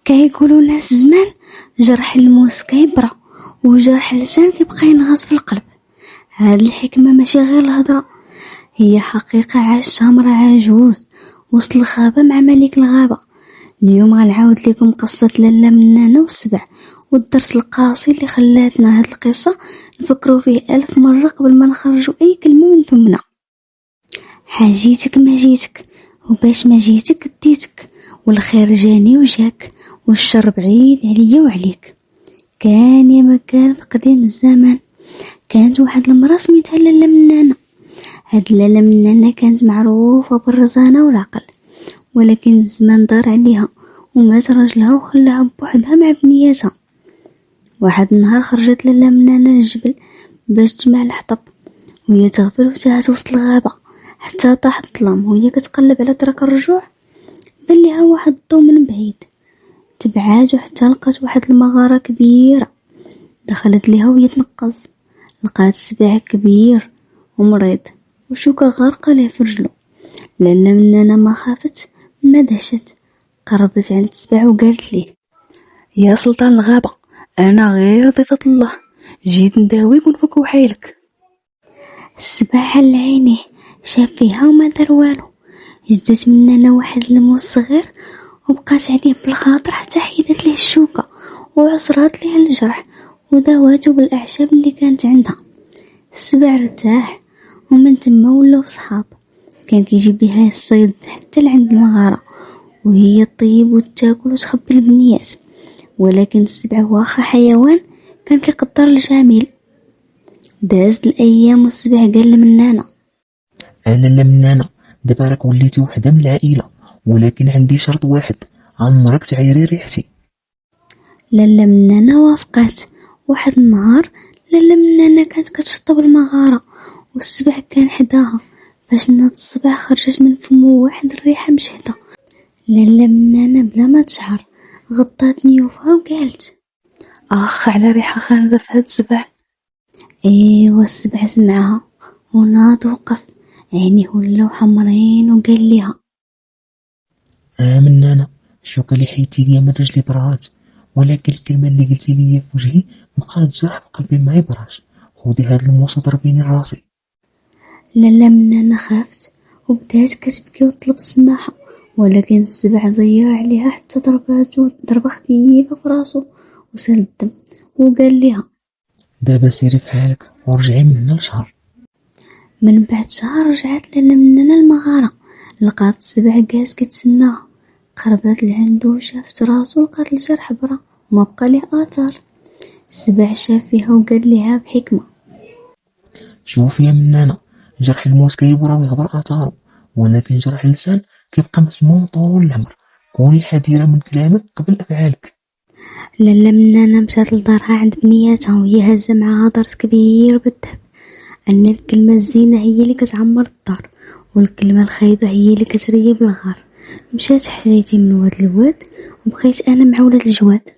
كيقولوا ناس زمان جرح الموس كيبرى وجرح اللسان كيبقى ينغص في القلب. هاد الحكمة ماشي غير الهضرة، هي حقيقة عاشها مرا عجوز وسط الغابة مع ملك الغابة. اليوم غنعاود لكم قصة لالا منانة والسبع، والدرس القاسي اللي خلاتنا هاد القصة نفكروا فيه 1000 مرة قبل ما نخرجوا أي كلمة من فمنا. حاجيتك ما جيتك، وباش ما جيتك ديتك، والخير جاني وجاك، والشر بعيد عليا وعليك. كان يا مكان في قديم الزمان كانت واحد المرأة سميتها لالا منانة. هاد لالا منانة كانت معروفة بالرزانة والعقل، ولكن الزمان دار عليها ومات راجلها وخلاها بوحدها مع بنياتها. واحد النهار خرجت لالا منانة للجبل باش تجمع الحطب، وهي تغفل وتاهت وسط الغابة حتى طاح الظلام. وهي كتقلب على طريق الرجوع بان ليها واحد الضو من بعيد، تبعات وحتى لقات واحد المغارة كبيرة. دخلت ليها وهي تنقز، لقات سبع كبير ومريض وشوكة غارقة ليه في رجلو. لالا منانة ما خافت ما دهشت، قربت عند السبع وقالت ليه: يا سلطان الغابة، أنا غير ضيفة الله، جيت نداويك ونفك وحيلك. السبع حل عينيه شاف فيها وما دار والو. جدت منانة واحد الموس صغير وبقات عليه بالخاطر حتى حيدت ليه الشوكة وعصرات ليه الجرح وداواتو بالأعشاب اللي كانت عندها. السبع ارتاح ومن تما ولاو صحاب. كان كيجيب بها الصيد حتى لعند المغارة وهي تطيب وتاكل وتخبي البنيات. ولكن السبع واخا حيوان كان كيقدر الجميل. دازت الايام والسبع قال لمنانة: انا لا منانة، دابا راك وليتي وحده من العائله، ولكن عندي شرط واحد، عمرك تعيري ريحتي. لالا منانة وافقات. واحد النهار لالا منانة كانت كتشطب المغارة والسبع كان حداها. فاش ناض الصباح خرجت من فمو واحد الريحة مشهدة. لالا منانة بلا ما تشعر غطات نيوفها وقالت: أخ على ريحة خانزة في هاد السبع. ايوا السبع سمعها وناض وقف، عينيه ولاو حمرين وقال ليها: منانة، الشوكة اللي حيتي ليا من رجلي برات، ولكن الكلمة اللي قلتي لي في وجهي بقات جرح في قلبي ما يبراش. خودي هاد الموس وضربيني راسي. لالا منانة خافت وبدات كتبكي وطلب السماحة، ولكن السبع زير عليها حتى ضرباتو ضربة خفيفة في راسو وسال الدم وقال ليها: دابا سيري في حالك ورجعي من هنا لشهر. من بعد شهر رجعت لالا منانة المغارة، لقات السبع جالس كتسناها. قربت لعندو شافت راسو لقات الجرح برا وما بقى ليه آثار. السبع شاف فيها وقال ليها بحكمة: شوفي يا منانة، جرح الموس كيبرى ويغبر آثاره، ولكن جرح اللسان كيبقى مسموم طول العمر. كوني حذرة من كلامك قبل أفعالك. لالا منانة مشات لدارها عند بنياتها وهي هازة معاها درس كبير بالذهب، أن الكلمة الزينة هي اللي كتعمر الدار والكلمة الخايبة هي اللي كتريب الغار. مشات حجيتي من واد الواد وبقيت أنا مع ولاد الجواد.